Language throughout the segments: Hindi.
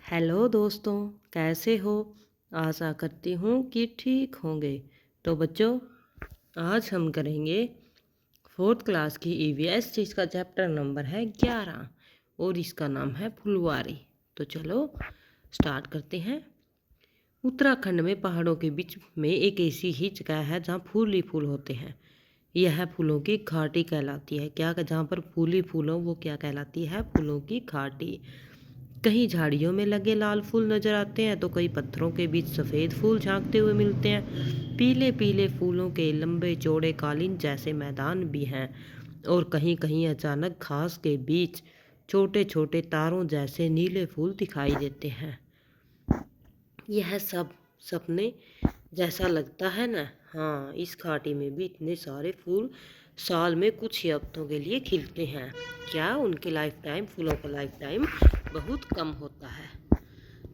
हेलो दोस्तों, कैसे हो? आशा करती हूँ कि ठीक होंगे। तो बच्चों, आज हम करेंगे फोर्थ क्लास की ईवीएस जिसका चैप्टर नंबर है 11 और इसका नाम है फुलवारी। तो चलो स्टार्ट करते हैं। उत्तराखंड में पहाड़ों के बीच में एक ऐसी ही जगह है जहाँ फूल ही फूल होते हैं। यह फूलों की घाटी कहलाती है। क्या जहाँ पर फूल ही फूल हो वो क्या कहलाती है? फूलों की घाटी। कहीं झाड़ियों में लगे लाल फूल नजर आते हैं तो कई पत्थरों के बीच सफ़ेद फूल झांकते हुए मिलते हैं। पीले पीले फूलों के लंबे चौड़े कालीन जैसे मैदान भी हैं और कहीं कहीं अचानक घास के बीच छोटे छोटे तारों जैसे नीले फूल दिखाई देते हैं। यह सब सपने जैसा लगता है ना? हाँ, इस घाटी में भी इतने सारे फूल साल में कुछ ही हफ्तों के लिए खिलते हैं। क्या उनके लाइफ टाइम, फूलों का लाइफ टाइम बहुत कम होता है।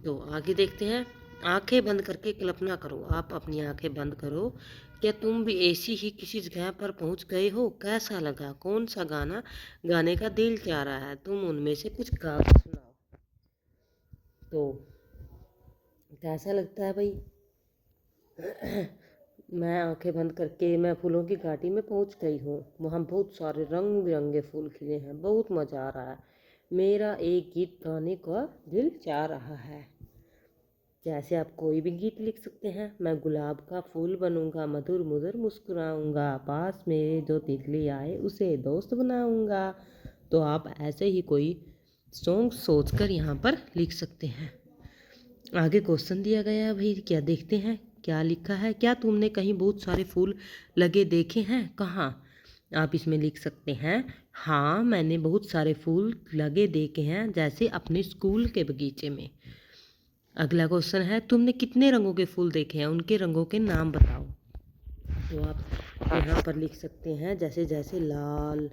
तो आगे देखते हैं। आंखें बंद करके कल्पना करो, आप अपनी आंखें बंद करो। क्या तुम भी ऐसी ही किसी जगह पर पहुंच गए हो? कैसा लगा? कौन सा गाना गाने का दिल चाह रहा है? तुम उनमें से कुछ गा कर सुनाओ। तो कैसा लगता है भाई? मैं आंखें बंद करके मैं फूलों की घाटी में पहुंच गई हूँ। वहाँ बहुत सारे रंग बिरंगे फूल खिले हैं। बहुत मज़ा आ रहा है। मेरा एक गीत गाने का दिल चाह रहा है। जैसे आप कोई भी गीत लिख सकते हैं। मैं गुलाब का फूल बनूंगा, मधुर मधुर मुस्कुराऊंगा, पास में जो तितली आए उसे दोस्त बनाऊंगा। तो आप ऐसे ही कोई सॉन्ग सोचकर यहाँ पर लिख सकते हैं। आगे क्वेश्चन दिया गया है भाई, क्या देखते हैं क्या लिखा है। क्या तुमने कहीं बहुत सारे फूल लगे देखे हैं? कहाँ? आप इसमें लिख सकते हैं, हाँ मैंने बहुत सारे फूल लगे देखे हैं, जैसे अपने स्कूल के बगीचे में। अगला क्वेश्चन है, तुमने कितने रंगों के फूल देखे हैं? उनके रंगों के नाम बताओ। तो आप यहाँ पर लिख सकते हैं, जैसे जैसे लाल,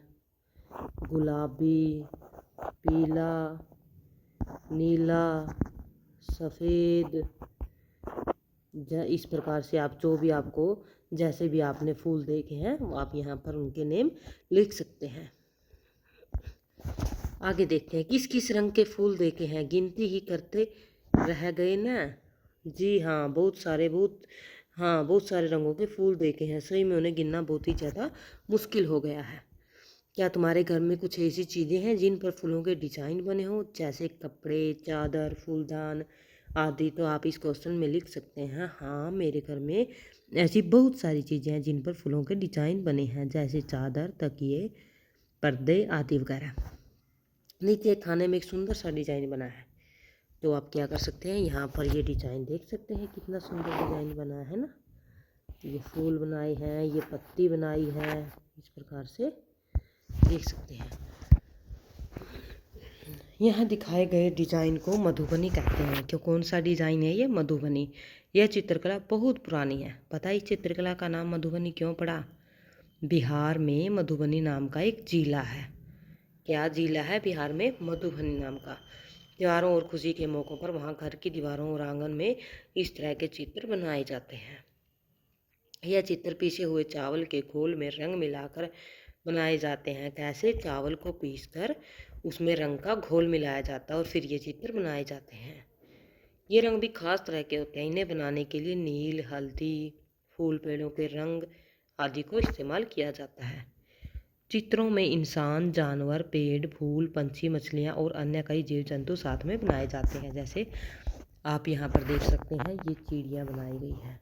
गुलाबी, पीला, नीला, सफ़ेद। इस प्रकार से आप जो भी आपको जैसे भी आपने फूल देखे हैं वो आप यहाँ पर उनके नेम लिख सकते हैं। आगे देखते हैं, किस किस रंग के फूल देखे हैं? गिनती ही करते रह गए ना? जी हाँ, बहुत सारे रंगों के फूल देखे हैं। सही में उन्हें गिनना बहुत ही ज़्यादा मुश्किल हो गया है। क्या तुम्हारे घर में कुछ ऐसी चीज़ें हैं जिन पर फूलों के डिजाइन बने हों, जैसे कपड़े, चादर, फूलदान आदि? तो आप इस क्वेश्चन में लिख सकते हैं, हाँ मेरे घर में ऐसी बहुत सारी चीज़ें हैं जिन पर फूलों के डिजाइन बने हैं, जैसे चादर, तकिए, पर्दे आदि वगैरह। नीचे खाने में एक सुंदर सा डिजाइन बना है। तो आप क्या कर सकते हैं, यहाँ पर ये डिजाइन देख सकते हैं, कितना सुंदर डिजाइन बना है ना। ये फूल बनाए हैं, ये पत्ती बनाई है, इस प्रकार से देख सकते हैं। यहाँ दिखाए गए डिजाइन को मधुबनी कहते हैं। क्यों, कौन सा डिजाइन है ये? मधुबनी। यह चित्रकला बहुत पुरानी है। पता है इस चित्रकला का नाम मधुबनी क्यों पड़ा? बिहार में मधुबनी नाम का एक जिला है। क्या जिला है बिहार में? मधुबनी नाम का। त्योहारों और खुशी के मौक़ों पर वहाँ घर की दीवारों और आंगन में इस तरह के चित्र बनाए जाते हैं। यह चित्र पीसे हुए चावल के घोल में रंग मिलाकर बनाए जाते हैं। कैसे? चावल को पीसकर उसमें रंग का घोल मिलाया जाता है और फिर ये चित्र बनाए जाते हैं। ये रंग भी खास तरह के होते हैं। इन्हें बनाने के लिए नील, हल्दी, फूल, पेड़ों के रंग आदि को इस्तेमाल किया जाता है। चित्रों में इंसान, जानवर, पेड़, फूल, पंछी, मछलियाँ और अन्य कई जीव जंतु साथ में बनाए जाते हैं। जैसे आप यहाँ पर देख सकते हैं, ये चिड़िया बनाई गई है,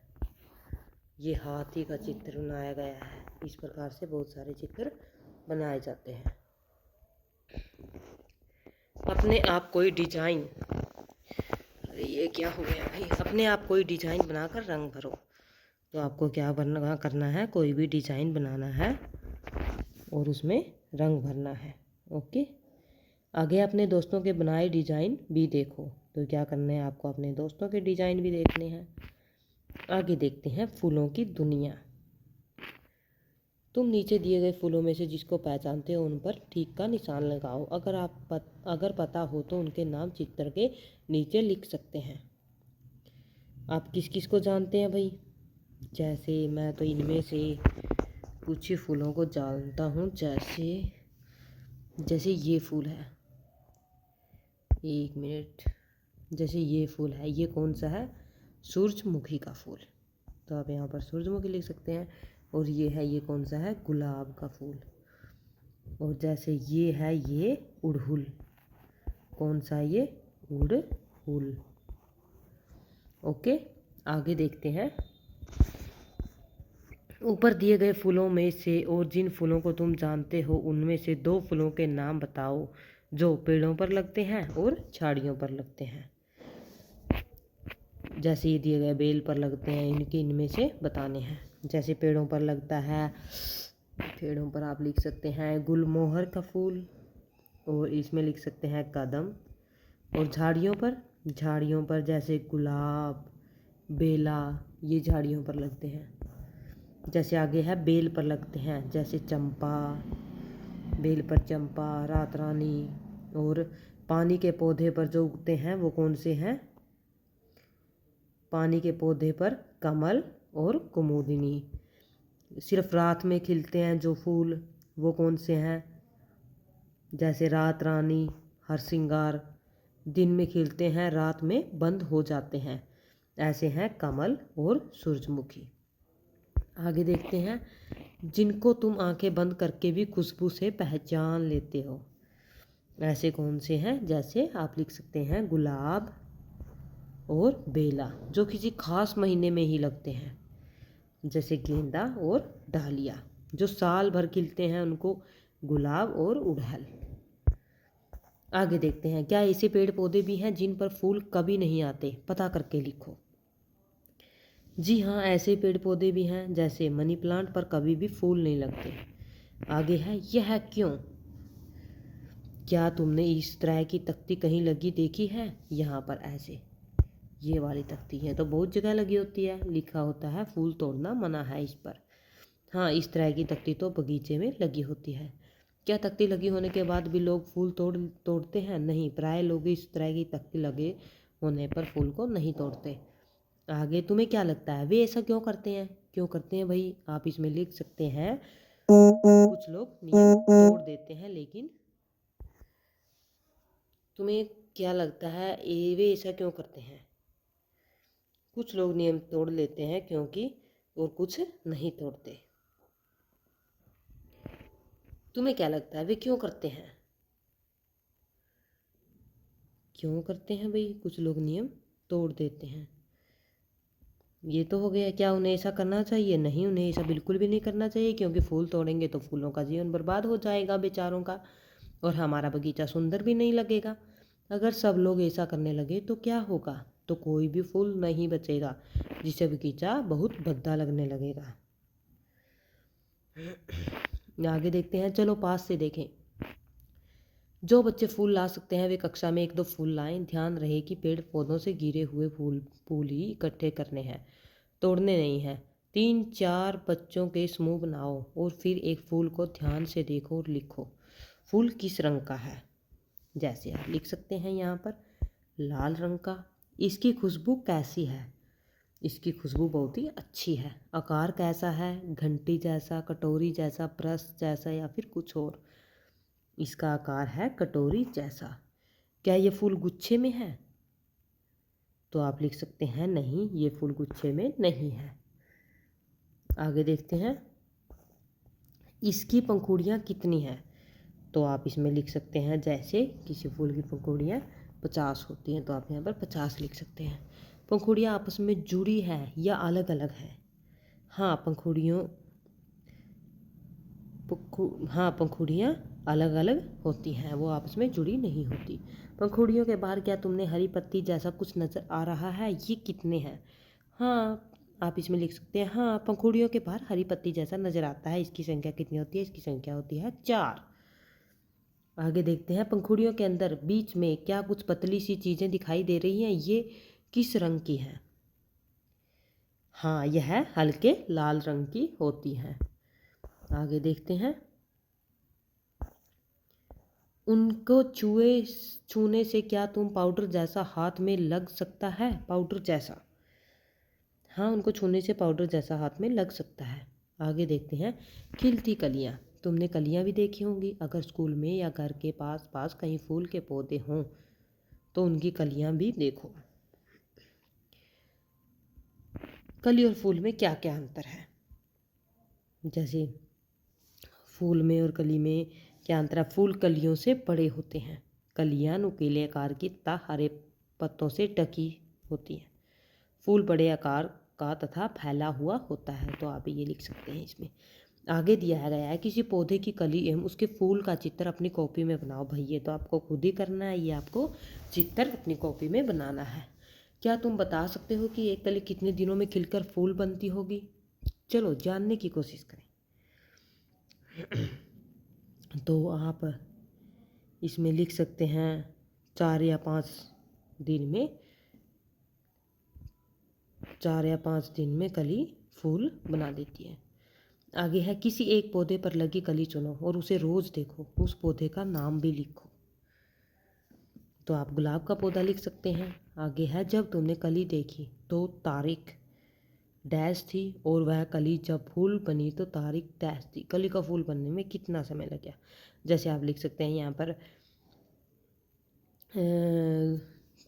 ये हाथी का चित्र बनाया गया है। इस प्रकार से बहुत सारे चित्र बनाए जाते हैं। अपने आप कोई डिजाइन, अरे ये क्या हो गया भाई? अपने आप कोई डिजाइन बनाकर रंग भरो। तो आपको क्या करना है, कोई भी डिजाइन बनाना है और उसमें रंग भरना है। ओके, आगे अपने दोस्तों के बनाए डिजाइन भी देखो। तो क्या करना है आपको, अपने दोस्तों के डिजाइन भी देखने हैं। आगे देखते हैं, फूलों की दुनिया। तुम नीचे दिए गए फूलों में से जिसको पहचानते हो उन पर ठीक का निशान लगाओ। अगर पता हो तो उनके नाम चित्र के नीचे लिख सकते हैं। आप किस किस को जानते हैं भाई? जैसे मैं तो इनमें से कुछ फूलों को जानता हूँ। जैसे ये फूल है, एक मिनट, जैसे ये फूल है, ये कौन सा है? सूरजमुखी का फूल, तो आप यहाँ पर सूरजमुखी लिख सकते हैं। और ये है, ये कौन सा है? गुलाब का फूल। और जैसे ये है, ये उड़हुल, कौन सा है ये? उड़हुल। ओके, आगे देखते हैं। ऊपर दिए गए फूलों में से और जिन फूलों को तुम जानते हो उनमें से 2 फूलों के नाम बताओ जो पेड़ों पर लगते हैं और झाड़ियों पर लगते हैं। जैसे ये दिए गए बेल पर लगते हैं, इनमें से बताने हैं। जैसे पेड़ों पर लगता है, पेड़ों पर आप लिख सकते हैं गुलमोहर का फूल, और इसमें लिख सकते हैं कदम। और झाड़ियों पर जैसे गुलाब, बेला, ये झाड़ियों पर लगते हैं। जैसे आगे है बेल पर लगते हैं, जैसे चंपा, बेल पर चंपा, रात रानी। और पानी के पौधे पर जो उगते हैं वो कौन से हैं? पानी के पौधे पर कमल और कुमुदिनी। सिर्फ रात में खिलते हैं जो फूल, वो कौन से हैं? जैसे रात रानी, हरसिंगार। दिन में खिलते हैं, रात में बंद हो जाते हैं, ऐसे हैं कमल और सूरजमुखी। आगे देखते हैं। जिनको तुम आंखें बंद करके भी खुशबू से पहचान लेते हो, ऐसे कौन से हैं? जैसे आप लिख सकते हैं गुलाब और बेला, जो किसी खास महीने में ही लगते हैं। जैसे गेंदा और डालिया, जो साल भर खिलते हैं, उनको गुलाब और उड़हल। आगे देखते हैं। क्या ऐसे पेड़ पौधे भी हैं जिन पर फूल कभी नहीं आते? पता करके लिखो। जी हाँ, ऐसे पेड़ पौधे भी हैं, जैसे मनी प्लांट पर कभी भी फूल नहीं लगते। आगे है, यह क्यों? क्या तुमने इस तरह की तख्ती कहीं लगी देखी है? यहाँ पर ऐसे ये वाली तख्ती है, तो बहुत जगह लगी होती है, लिखा होता है फूल तोड़ना मना है इस पर। हाँ, इस तरह की तख्ती तो बगीचे में लगी होती है। क्या तख्ती लगी होने के बाद भी लोग फूल तोड़ते हैं? नहीं, प्राय लोग इस तरह की तख्ती लगे होने पर फूल को नहीं तोड़ते। आगे तुम्हें क्या लगता है वे ऐसा क्यों करते हैं? क्यों करते हैं भाई? आप इसमें लिख सकते हैं कुछ लोग नियम तोड़ देते हैं, लेकिन तुम्हें क्या लगता है वे ऐसा क्यों करते हैं? कुछ लोग नियम तोड़ लेते हैं क्योंकि, और कुछ नहीं तोड़ते। तुम्हें क्या लगता है वे क्यों करते हैं? क्यों करते हैं भाई? कुछ लोग नियम तोड़ देते हैं। ये तो हो गया। क्या उन्हें ऐसा करना चाहिए? नहीं, उन्हें ऐसा बिल्कुल भी नहीं करना चाहिए, क्योंकि फूल तोड़ेंगे तो फूलों का जीवन बर्बाद हो जाएगा बेचारों का, और हमारा बगीचा सुंदर भी नहीं लगेगा। अगर सब लोग ऐसा करने लगे तो क्या होगा? तो कोई भी फूल नहीं बचेगा, जिससे बगीचा बहुत भद्दा लगने लगेगा। आगे देखते हैं, चलो पास से देखें। जो बच्चे फूल ला सकते हैं वे कक्षा में 1-2 फूल लाएं। ध्यान रहे कि पेड़ पौधों से गिरे हुए फूल ही इकट्ठे करने हैं, तोड़ने नहीं हैं। 3-4 बच्चों के समूह बनाओ और फिर एक फूल को ध्यान से देखो और लिखो फूल किस रंग का है। जैसे आप लिख सकते हैं यहाँ पर लाल रंग का। इसकी खुशबू कैसी है? इसकी खुशबू बहुत ही अच्छी है। आकार कैसा है? घंटी जैसा, कटोरी जैसा, ब्रश जैसा, या फिर कुछ और? इसका आकार है कटोरी जैसा। क्या ये फूल गुच्छे में है? तो आप लिख सकते हैं नहीं, ये फूल गुच्छे में नहीं है। आगे देखते हैं। इसकी पंखुड़ियाँ कितनी हैं? तो आप इसमें लिख सकते हैं, जैसे किसी फूल की पंखुड़ियाँ 50 होती हैं, तो आप यहाँ पर 50 लिख सकते हैं। पंखुड़ियाँ आपस में जुड़ी है या अलग अलग है? हाँ, पंखुड़ियाँ अलग अलग होती हैं, वो आपस में जुड़ी नहीं होती। पंखुड़ियों के बाहर क्या तुमने हरी पत्ती जैसा कुछ नज़र आ रहा है? ये कितने हैं? हाँ, आप इसमें लिख सकते हैं, हाँ, पंखुड़ियों के बाहर हरी पत्ती जैसा नज़र आता है। इसकी संख्या कितनी होती है? इसकी संख्या होती है 4। आगे देखते हैं। पंखुड़ियों के अंदर बीच में क्या कुछ पतली सी चीज़ें दिखाई दे रही हैं? ये किस रंग की हैं? हाँ, यह हल्के लाल रंग की होती हैं। आगे देखते हैं। उनको छूने से क्या तुम पाउडर जैसा हाथ में लग सकता है? पाउडर जैसा, हाँ, उनको छूने से पाउडर जैसा हाथ में लग सकता है। आगे देखते हैं। खिलती कलियाँ। तुमने कलियाँ भी देखी होंगी। अगर स्कूल में या घर के पास पास कहीं फूल के पौधे हों तो उनकी कलियां भी देखो। कली और फूल में क्या क्या अंतर है? जैसे फूल में और कली में क्या अंतर है? फूल कलियों से बड़े होते हैं। कलियां नुकीले आकार की तथा हरे पत्तों से ढकी होती हैं। फूल बड़े आकार का तथा फैला हुआ होता है। तो आप ये लिख सकते हैं। इसमें आगे दिया गया है, किसी पौधे की कली एवं उसके फूल का चित्र अपनी कॉपी में बनाओ। भाई ये तो आपको खुद ही करना है, ये आपको चित्र अपनी कॉपी में बनाना है। क्या तुम बता सकते हो कि एक कली कितने दिनों में खिलकर फूल बनती होगी? चलो जानने की कोशिश करें। तो आप इसमें लिख सकते हैं 4 या 5 दिन में, 4 या 5 दिन में कली फूल बना देती है। आगे है, किसी एक पौधे पर लगी कली चुनो और उसे रोज देखो, उस पौधे का नाम भी लिखो। तो आप गुलाब का पौधा लिख सकते हैं। आगे है, जब तुमने कली देखी तो तारीख डैश थी और वह कली जब फूल बनी तो तारीख डैश थी। कली का फूल बनने में कितना समय लगा? जैसे आप लिख सकते हैं यहाँ पर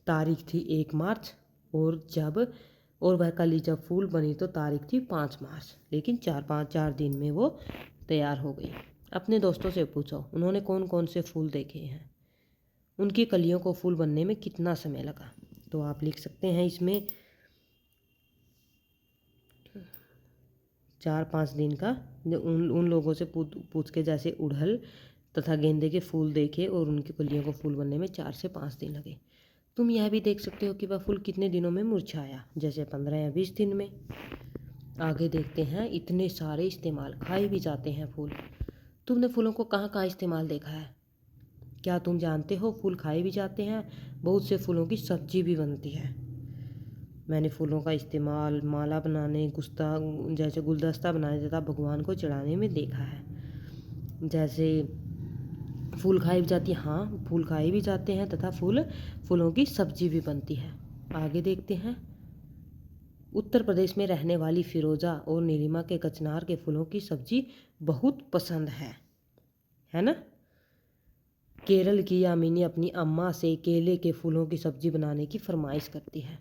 तारीख थी 1 मार्च और वह कली जब फूल बनी तो तारीख थी 5 मार्च, लेकिन 4 दिन में वो तैयार हो गई। अपने दोस्तों से पूछो उन्होंने कौन कौन से फूल देखे हैं, उनकी कलियों को फूल बनने में कितना समय लगा। तो आप लिख सकते हैं इसमें 4-5 दिन का। उन लोगों से पूछ के जैसे उड़हल तथा गेंदे के फूल देखे और उनकी कलियों को फूल बनने में 4 से 5 दिन लगे। तुम यह भी देख सकते हो कि वह फूल कितने दिनों में मुरझाया, जैसे 15 या 20 दिन में। आगे देखते हैं, इतने सारे इस्तेमाल, खाए भी जाते हैं फूल। तुमने फूलों को कहाँ कहाँ इस्तेमाल देखा है? क्या तुम जानते हो फूल खाए भी जाते हैं? बहुत से फूलों की सब्जी भी बनती है। मैंने फूलों का इस्तेमाल माला बनाने, जैसे गुलदस्ता बनाने तथा भगवान को चढ़ाने में देखा है। जैसे फूल खाए भी जाती है, हाँ फूल खाए भी जाते हैं तथा फूलों की सब्जी भी बनती है। आगे देखते हैं, उत्तर प्रदेश में रहने वाली फिरोजा और नीलिमा के कचनार के फूलों की सब्जी बहुत पसंद है ना। केरल की यामिनी अपनी अम्मा से केले के फूलों की सब्जी बनाने की फरमाइश करती है।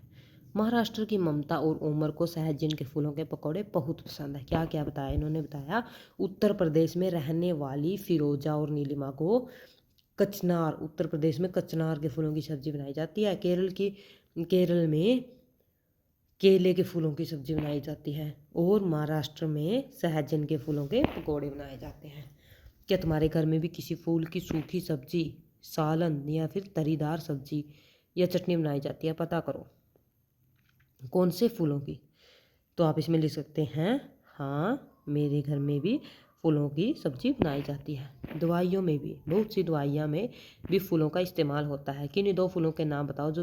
महाराष्ट्र की ममता और उमर को सहजन के फूलों के पकौड़े बहुत पसंद है। क्या क्या बताया इन्होंने? बताया उत्तर प्रदेश में रहने वाली फिरोजा और नीलिमा को उत्तर प्रदेश में कचनार के फूलों की सब्जी बनाई जाती है। केरल में केले के फूलों की सब्जी बनाई जाती है और महाराष्ट्र में सहजन के फूलों के पकौड़े बनाए जाते हैं। क्या तुम्हारे घर में भी किसी फूल की सूखी सब्जी, सालन या फिर तरीदार सब्जी या चटनी बनाई जाती है? पता करो कौन से फूलों की। तो आप इसमें लिख सकते हैं, हाँ मेरे घर में भी फूलों की सब्जी बनाई जाती है। दवाइयों में भी, बहुत सी दवाइयाँ में भी फूलों का इस्तेमाल होता है। किन्हीं 2 फूलों के नाम बताओ जो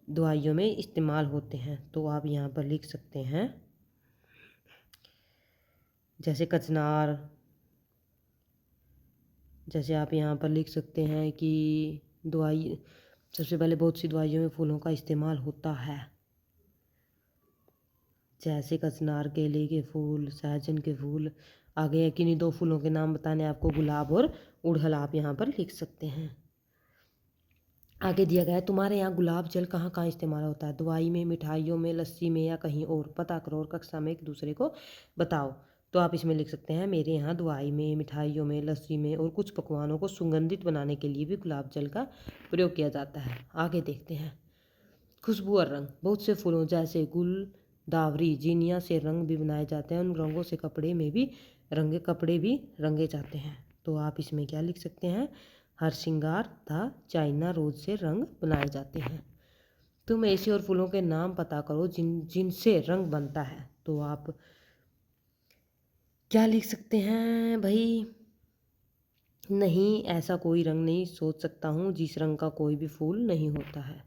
दवाइयों में इस्तेमाल होते हैं। तो आप यहाँ पर लिख सकते हैं, जैसे कचनार, जैसे आप यहाँ पर लिख सकते हैं कि सबसे पहले बहुत सी दवाइयों में फूलों का इस्तेमाल होता है, जैसे कचनार, केले के फूल, सहजन के फूल। आगे है, किन्हीं 2 फूलों के नाम बताने आपको, गुलाब और उड़हल। आप यहाँ पर लिख सकते हैं। आगे दिया गया है, तुम्हारे यहाँ गुलाब जल कहाँ कहाँ इस्तेमाल होता है? दवाई में, मिठाइयों में, लस्सी में या कहीं और? पता करो और कक्षा में एक दूसरे को बताओ। तो आप इसमें लिख सकते हैं, मेरे यहाँ दवाई में, मिठाइयों में, लस्सी में और कुछ पकवानों को सुगंधित बनाने के लिए भी गुलाब जल का प्रयोग किया जाता है। आगे देखते हैं, खुशबू और रंग। बहुत से फूलों जैसे गुलदावरी, जीनिया से रंग भी बनाए जाते हैं। उन रंगों से कपड़े भी रंगे जाते हैं। तो आप इसमें क्या लिख सकते हैं, हर श्रृंगार तथा चाइना रोज से रंग बनाए जाते हैं। तुम ऐसे और फूलों के नाम पता करो जिनसे रंग बनता है। तो आप क्या लिख सकते हैं भाई? नहीं, ऐसा कोई रंग नहीं सोच सकता हूँ जिस रंग का कोई भी फूल नहीं होता है।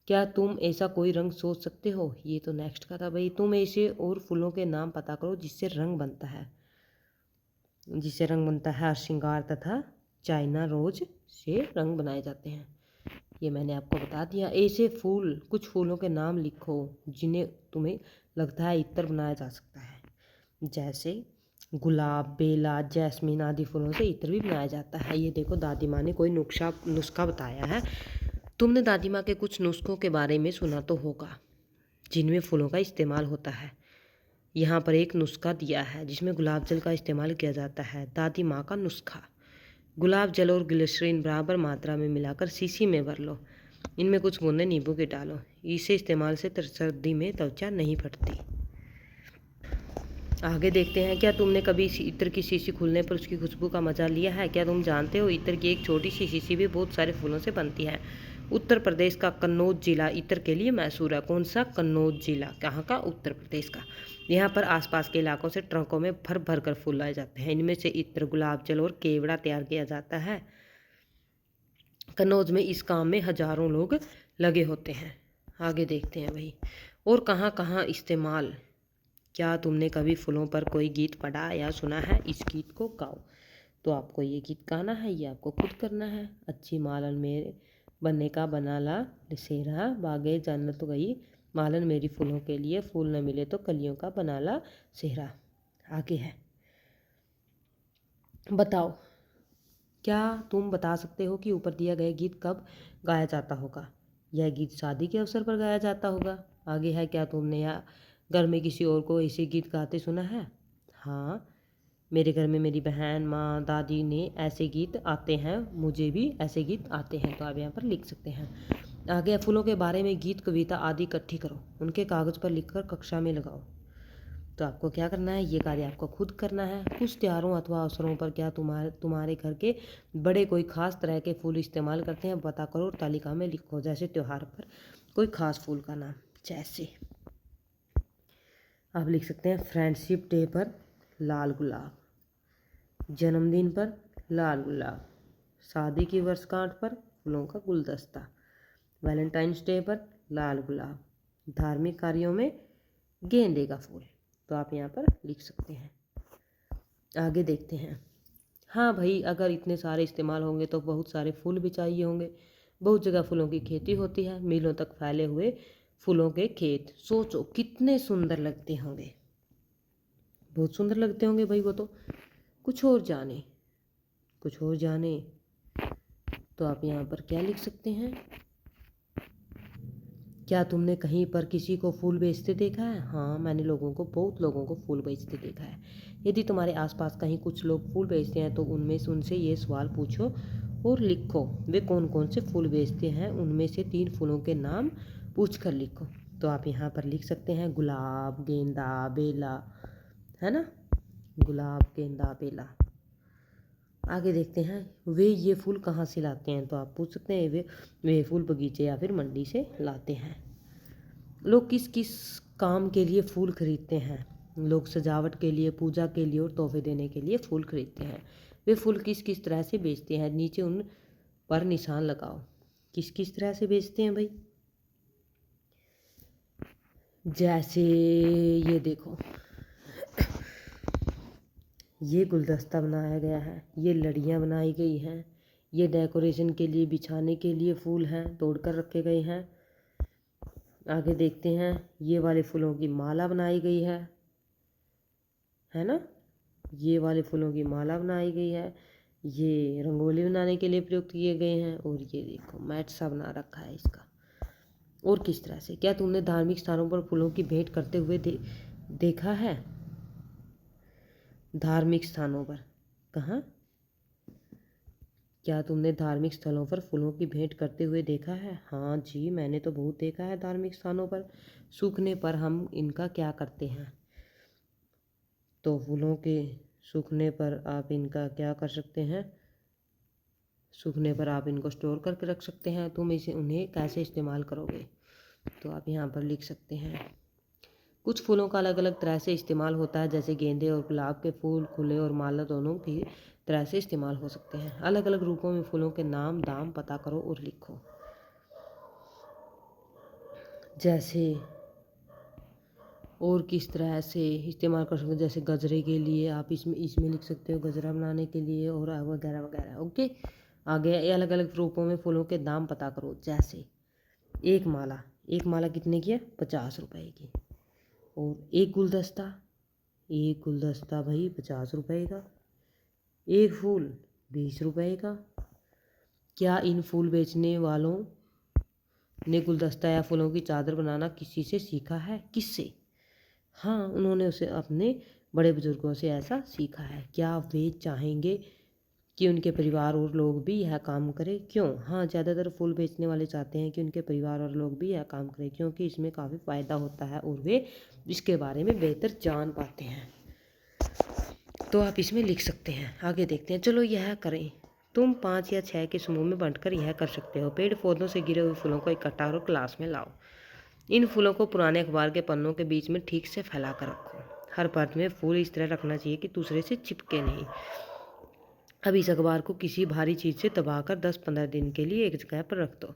क्या तुम ऐसा कोई रंग सोच सकते हो? ये तो नेक्स्ट का था भाई। तुम ऐसे और फूलों के नाम पता करो जिससे रंग बनता है। हर श्रृंगार तथा चाइना रोज से रंग बनाए जाते हैं। ये मैंने आपको बता दिया। ऐसे कुछ फूलों के नाम लिखो जिन्हें तुम्हें लगता है इत्र बनाया जा सकता है। जैसे गुलाब, बेला, जैस्मीन आदि फूलों से इत्र भी बनाया जाता है। ये देखो दादी माँ ने कोई नुस्खा बताया है। तुमने दादी माँ के कुछ नुस्खों के बारे में सुना तो होगा जिनमें फूलों का इस्तेमाल होता है। यहाँ पर एक नुस्खा दिया है जिसमें गुलाब जल का इस्तेमाल किया जाता है। दादी माँ का नुस्खा: गुलाब जल और ग्लिसरीन बराबर मात्रा में मिलाकर शीशी में भर लो। इनमें कुछ बूंदें नींबू की डालो। इसे इस्तेमाल से सर्दी में त्वचा नहीं फटती। आगे देखते हैं, क्या तुमने कभी इत्र की शीशी खुलने पर उसकी खुशबू का मजा लिया है? क्या तुम जानते हो इत्र की एक छोटी सी शीशी भी बहुत सारे फूलों से बनती है। उत्तर प्रदेश का कन्नौज जिला इत्र के लिए मशहूर है। कौन सा? कन्नौज जिला। कहाँ का? उत्तर प्रदेश का। यहाँ पर आसपास के इलाकों से ट्रकों में भर भर कर फूल लाए जाते हैं। इनमें से इत्र, गुलाब जल और केवड़ा तैयार किया जाता है। कन्नौज में इस काम में हजारों लोग लगे होते हैं। आगे देखते हैं भाई, और कहाँ कहाँ इस्तेमाल। क्या तुमने कभी फूलों पर कोई गीत पढ़ा या सुना है? इस गीत को गाओ। तो आपको ये गीत गाना है, ये आपको खुद करना है। अच्छी मालन मेरे बनने का बना ला सेहरा, बागे जन्नत गई मालन मेरी फूलों के लिए, फूल न मिले तो कलियों का बना ला सेहरा। आगे है, बताओ, क्या तुम बता सकते हो कि ऊपर दिया गया गीत कब गाया जाता होगा? यह गीत शादी के अवसर पर गाया जाता होगा। आगे है, क्या तुमने या घर में किसी और को ऐसे गीत गाते सुना है? हाँ, मेरे घर में मेरी बहन, माँ, दादी ने ऐसे गीत आते हैं, मुझे भी ऐसे गीत आते हैं। तो आप यहाँ पर लिख सकते हैं। आगे, फूलों के बारे में गीत, कविता आदि इकट्ठी करो, उनके कागज़ पर लिखकर कक्षा में लगाओ। तो आपको क्या करना है, ये कार्य आपको खुद करना है। कुछ त्योहारों अथवा अवसरों पर क्या तुम्हारे घर के बड़े कोई खास तरह के फूल इस्तेमाल करते हैं? पता करो और तालिका में लिखो। जैसे त्योहार पर कोई खास फूल का नाम, जैसे आप लिख सकते हैं फ्रेंडशिप डे पर लाल गुलाब, जन्मदिन पर लाल गुलाब, शादी की वर्षगांठ पर फूलों का गुलदस्ता, वैलेंटाइंस डे पर लाल गुलाब, धार्मिक कार्यों में गेंदे का फूल। तो आप यहाँ पर लिख सकते हैं। आगे देखते हैं। हाँ भाई, अगर इतने सारे इस्तेमाल होंगे तो बहुत सारे फूल भी चाहिए होंगे। बहुत जगह फूलों की खेती होती है, मीलों तक फैले हुए फूलों के खेत। सोचो कितने सुंदर लगते होंगे। बहुत सुंदर लगते होंगे भाई। वो तो कुछ और जाने, कुछ और जाने। तो आप यहाँ पर क्या लिख सकते हैं? क्या तुमने कहीं पर किसी को फूल बेचते देखा है? हाँ, मैंने बहुत लोगों को फूल बेचते देखा है। यदि तुम्हारे आसपास कहीं कुछ लोग फूल बेचते हैं तो उनसे ये सवाल पूछो और लिखो, वे कौन कौन से फूल बेचते हैं। उनमें से 3 फूलों के नाम पूछ कर लिखो। तो आप यहाँ पर लिख सकते हैं गुलाब, गेंदा, बेला, है ना? गुलाब, गेंदा, बेला। आगे देखते हैं, वे ये फूल कहाँ से लाते हैं? तो आप पूछ सकते हैं वे फूल बगीचे या फिर मंडी से लाते हैं। लोग किस किस काम के लिए फूल खरीदते हैं? लोग सजावट के लिए, पूजा के लिए और तोहफे देने के लिए फूल खरीदते हैं। वे फूल किस किस तरह से बेचते हैं? नीचे उन पर निशान लगाओ। किस किस तरह से बेचते हैं भाई? जैसे ये देखो, ये गुलदस्ता बनाया गया है, ये लड़ियाँ बनाई गई हैं, ये डेकोरेशन के लिए बिछाने के लिए फूल हैं, तोड़कर रखे गए हैं। आगे देखते हैं, ये वाले फूलों की माला बनाई गई है ना? ये वाले फूलों की माला बनाई गई है। ये रंगोली बनाने के लिए प्रयुक्त किए गए हैं। और ये देखो मैट सा बना रखा है इसका। और किस तरह से, क्या तुमने धार्मिक स्थानों पर फूलों की भेंट करते हुए देखा है? धार्मिक स्थानों पर कहाँ? क्या तुमने धार्मिक स्थलों पर फूलों की भेंट करते हुए देखा है? हाँ जी, मैंने तो बहुत देखा है धार्मिक स्थानों पर। सूखने पर हम इनका क्या करते हैं? तो फूलों के सूखने पर आप इनका क्या कर सकते हैं? सूखने पर आप इनको स्टोर करके रख सकते हैं। तुम उन्हें कैसे इस्तेमाल करोगे? तो आप यहाँ पर लिख सकते हैं। कुछ फूलों का अलग अलग तरह से इस्तेमाल होता है, जैसे गेंदे और गुलाब के फूल खुले और माला दोनों भी तरह से इस्तेमाल हो सकते हैं। अलग अलग रूपों में फूलों के नाम, दाम पता करो और लिखो। जैसे और किस तरह से इस्तेमाल कर सकते हो? जैसे गजरे के लिए आप इसमें लिख सकते हो, गजरा बनाने के लिए और वगैरह वगैरह। ओके, आगे अलग अलग रूपों में फूलों के दाम पता करो। जैसे एक माला कितने की है? 50 रुपए की। और एक गुलदस्ता भाई 50 रुपए का। एक फूल 20 रुपए का। क्या इन फूल बेचने वालों ने गुलदस्ता या फूलों की चादर बनाना किसी से सीखा है? किससे? हाँ, उन्होंने उसे अपने बड़े बुजुर्गों से ऐसा सीखा है। क्या वे चाहेंगे कि उनके परिवार और लोग भी यह काम करें? क्यों? हाँ, ज़्यादातर फूल बेचने वाले चाहते हैं कि उनके परिवार और लोग भी यह काम करें, क्योंकि इसमें काफ़ी फ़ायदा होता है और वे इसके बारे में बेहतर जान पाते हैं। तो आप इसमें लिख सकते हैं। आगे देखते हैं। चलो यह करें। तुम 5 या 6 के समूह में बांटकर यह कर सकते हो। पेड़ पौधों से गिरे हुए फूलों को इकट्ठा करो, क्लास में लाओ। इन फूलों को पुराने अखबार के पन्नों के बीच में ठीक से फैला कर रखो। हर परत में फूल इस तरह रखना चाहिए कि दूसरे से चिपके नहीं। अब इस अखबार को किसी भारी चीज़ से दबाकर 10-15 दिन के लिए एक जगह पर रख दो।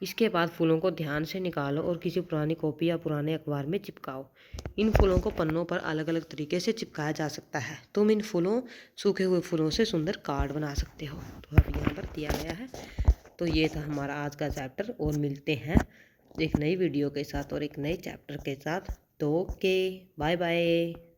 इसके बाद फूलों को ध्यान से निकालो और किसी पुरानी कॉपी या पुराने अखबार में चिपकाओ। इन फूलों को पन्नों पर अलग अलग तरीके से चिपकाया जा सकता है। तुम इन फूलों सूखे हुए फूलों से सुंदर कार्ड बना सकते हो। तो अब यहाँ पर दिया गया है। तो ये था हमारा आज का चैप्टर और मिलते हैं एक नई वीडियो के साथ और एक नए चैप्टर के साथ। तो ओके, बाय बाय।